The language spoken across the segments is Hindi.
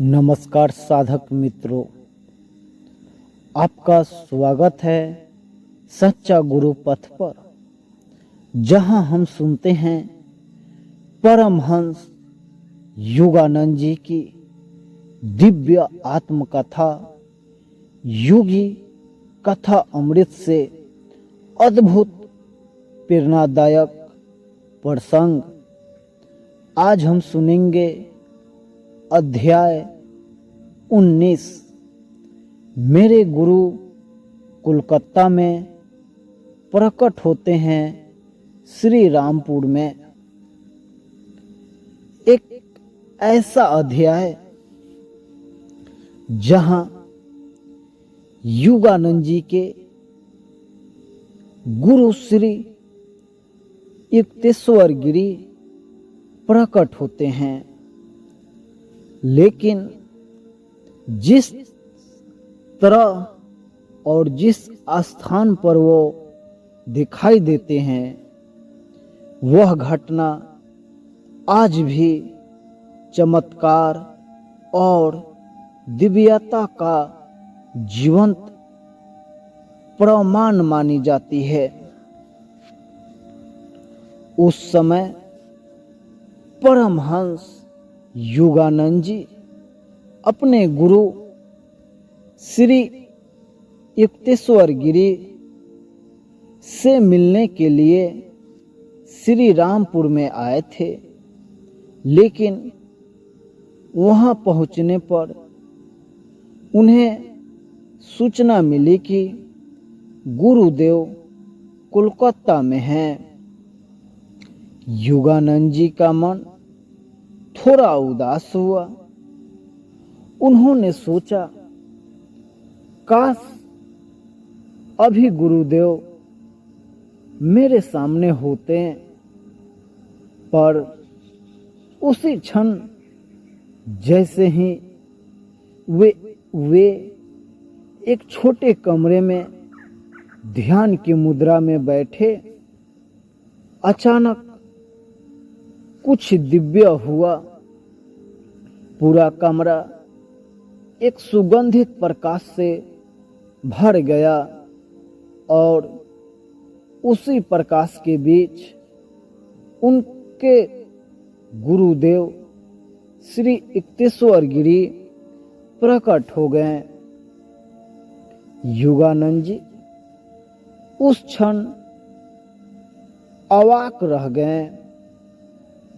नमस्कार साधक मित्रों, आपका स्वागत है सच्चा गुरु पथ पर, जहां हम सुनते हैं परमहंस योगानंद जी की दिव्य आत्मकथा, योगी कथा अमृत से अद्भुत प्रेरणादायक प्रसंग। आज हम सुनेंगे अध्याय 19। मेरे गुरु कोलकाता में प्रकट होते हैं श्री रामपुर में। एक ऐसा अध्याय जहां योगानंद जी के गुरु श्री युक्तेश्वर गिरी प्रकट होते हैं, लेकिन जिस तरह और जिस स्थान पर वो दिखाई देते हैं, वह घटना आज भी चमत्कार और दिव्यता का जीवंत प्रमाण मानी जाती है। उस समय परमहंस योगानंद जी अपने गुरु श्री युक्तेश्वर गिरी से मिलने के लिए श्री रामपुर में आए थे, लेकिन वहां पहुंचने पर उन्हें सूचना मिली कि गुरुदेव कोलकाता में हैं। योगानंद जी का मन थोड़ा उदास हुआ। उन्होंने सोचा, काश अभी गुरुदेव मेरे सामने होते, पर उसी क्षण जैसे ही वे एक छोटे कमरे में ध्यान की मुद्रा में बैठे, अचानक कुछ दिव्य हुआ। पूरा कमरा एक सुगंधित प्रकाश से भर गया और उसी प्रकाश के बीच उनके गुरुदेव श्री युक्तेश्वर गिरी प्रकट हो गए। योगानंद जी उस क्षण अवाक रह गए।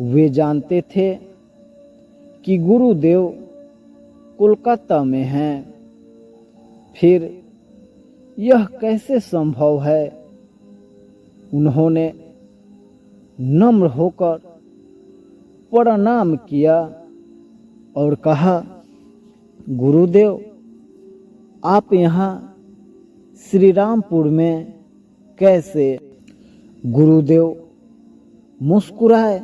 वे जानते थे कि गुरुदेव कोलकाता में हैं, फिर यह कैसे संभव है। उन्होंने नम्र होकर प्रणाम किया और कहा, गुरुदेव आप यहाँ श्री रामपुर में कैसे? गुरुदेव मुस्कुराए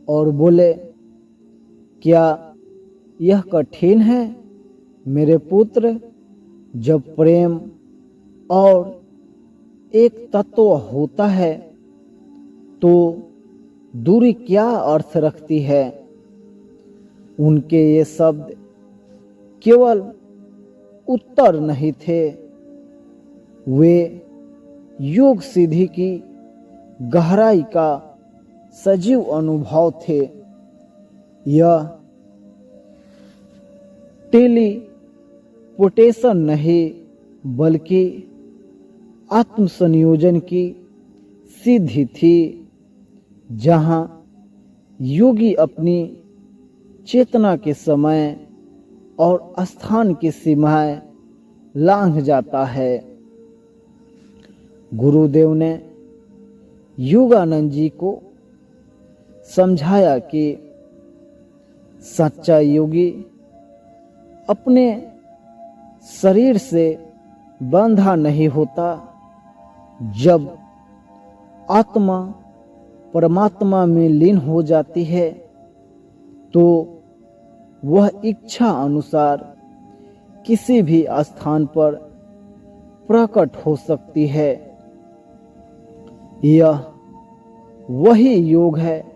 और बोले, क्या यह कठिन है मेरे पुत्र? जब प्रेम और एक तत्व होता है तो दूरी क्या अर्थ रखती है? उनके ये शब्द केवल उत्तर नहीं थे, वे योग सिद्धि की गहराई का सजीव अनुभव थे। यह टेलीपोर्टेशन नहीं, बल्कि आत्मसंयोजन की सिद्धि थी, जहां योगी अपनी चेतना के समय और स्थान की सीमाएं लांघ जाता है। गुरुदेव ने योगानंद जी को समझाया कि सच्चा योगी अपने शरीर से बंधा नहीं होता। जब आत्मा परमात्मा में लीन हो जाती है तो वह इच्छा अनुसार किसी भी स्थान पर प्रकट हो सकती है। यह वही योग है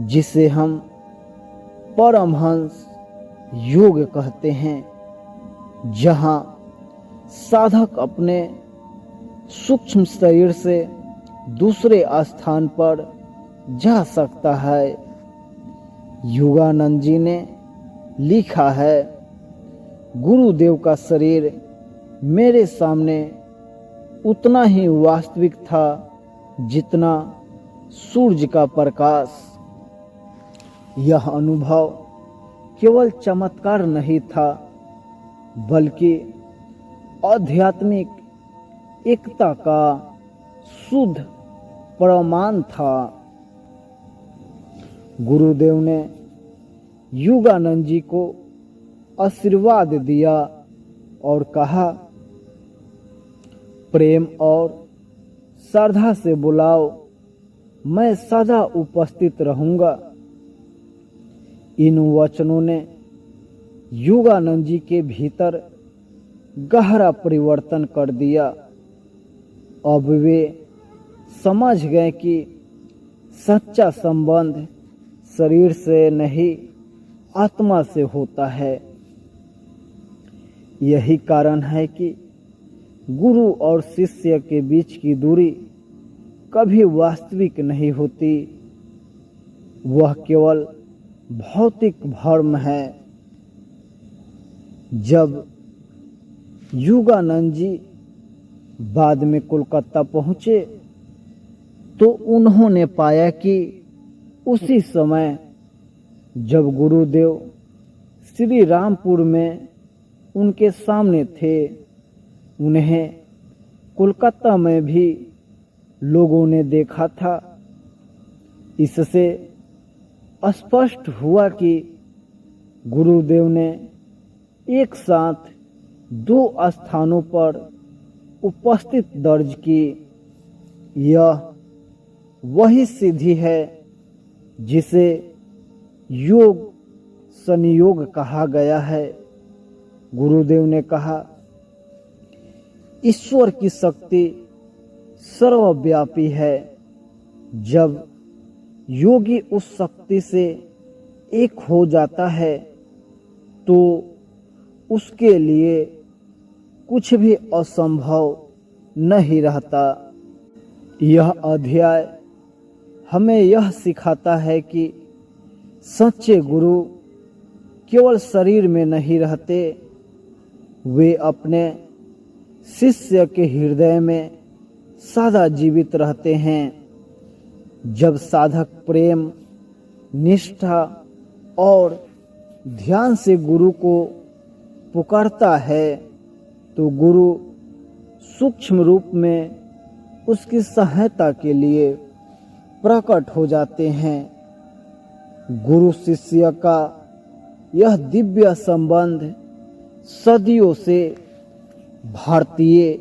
जिसे हम परमहंस योग कहते हैं, जहां साधक अपने सूक्ष्म शरीर से दूसरे स्थान पर जा सकता है। योगानंद जी ने लिखा है, गुरुदेव का शरीर मेरे सामने उतना ही वास्तविक था जितना सूरज का प्रकाश। यह अनुभव केवल चमत्कार नहीं था, बल्कि आध्यात्मिक एकता का शुद्ध प्रमाण था। गुरुदेव ने योगानंद जी को आशीर्वाद दिया और कहा, प्रेम और श्रद्धा से बुलाओ, मैं सदा उपस्थित रहूंगा। इन वचनों ने योगानंद जी के भीतर गहरा परिवर्तन कर दिया। अब वे समझ गए कि सच्चा संबंध शरीर से नहीं, आत्मा से होता है। यही कारण है कि गुरु और शिष्य के बीच की दूरी कभी वास्तविक नहीं होती, वह केवल भौतिक भ्रम है। जब योगानंद जी बाद में कोलकाता पहुंचे तो उन्होंने पाया कि उसी समय जब गुरुदेव श्री रामपुर में उनके सामने थे, उन्हें कोलकाता में भी लोगों ने देखा था। इससे स्पष्ट हुआ कि गुरुदेव ने एक साथ 2 स्थानों पर उपस्थित दर्ज की। यह वही सिद्धि है जिसे योग संयोग कहा गया है। गुरुदेव ने कहा, ईश्वर की शक्ति सर्वव्यापी है। जब योगी उस शक्ति से एक हो जाता है तो उसके लिए कुछ भी असंभव नहीं रहता। यह अध्याय हमें यह सिखाता है कि सच्चे गुरु केवल शरीर में नहीं रहते, वे अपने शिष्य के हृदय में सदा जीवित रहते हैं। जब साधक प्रेम, निष्ठा और ध्यान से गुरु को पुकारता है तो गुरु सूक्ष्म रूप में उसकी सहायता के लिए प्रकट हो जाते हैं। गुरु शिष्य का यह दिव्य संबंध सदियों से भारतीय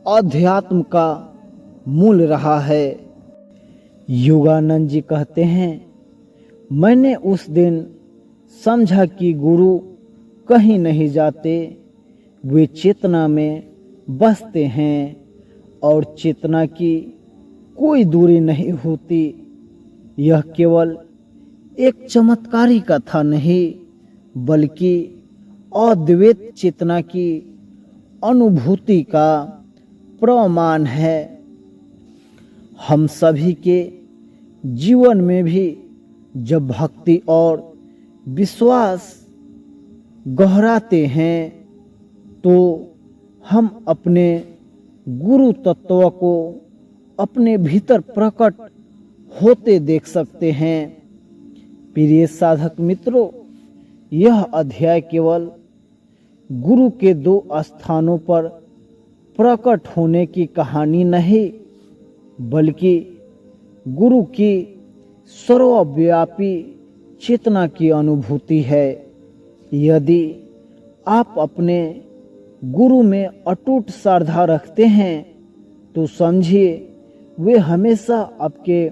अध्यात्म का मूल रहा है। योगानंद जी कहते हैं, मैंने उस दिन समझा कि गुरु कहीं नहीं जाते, वे चेतना में बसते हैं और चेतना की कोई दूरी नहीं होती। यह केवल एक चमत्कारी कथा नहीं, बल्कि अद्वैत चेतना की अनुभूति का प्रमाण है। हम सभी के जीवन में भी जब भक्ति और विश्वास गहराते हैं तो हम अपने गुरु तत्व को अपने भीतर प्रकट होते देख सकते हैं। प्रिय साधक मित्रों, यह अध्याय केवल गुरु के 2 स्थानों पर प्रकट होने की कहानी नहीं, बल्कि गुरु की सर्वव्यापी चेतना की अनुभूति है। यदि आप अपने गुरु में अटूट श्रद्धा रखते हैं तो समझिए वे हमेशा आपके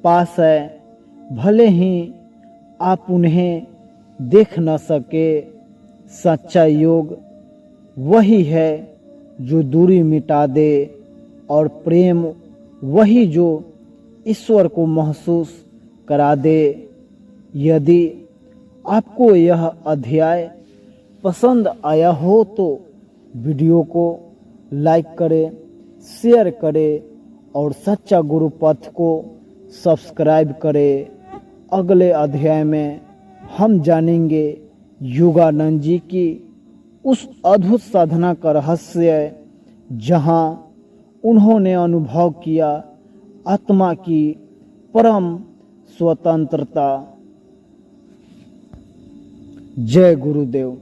पास है, भले ही आप उन्हें देख न सके। सच्चा योग वही है जो दूरी मिटा दे, और प्रेम वही जो ईश्वर को महसूस करा दे। यदि आपको यह अध्याय पसंद आया हो तो वीडियो को लाइक करें, शेयर करें और सच्चा गुरु पथ को सब्सक्राइब करें। अगले अध्याय में हम जानेंगे योगानंद जी की उस अद्भुत साधना का रहस्य जहां उन्होंने अनुभव किया आत्मा की परम स्वतंत्रता। जय गुरुदेव।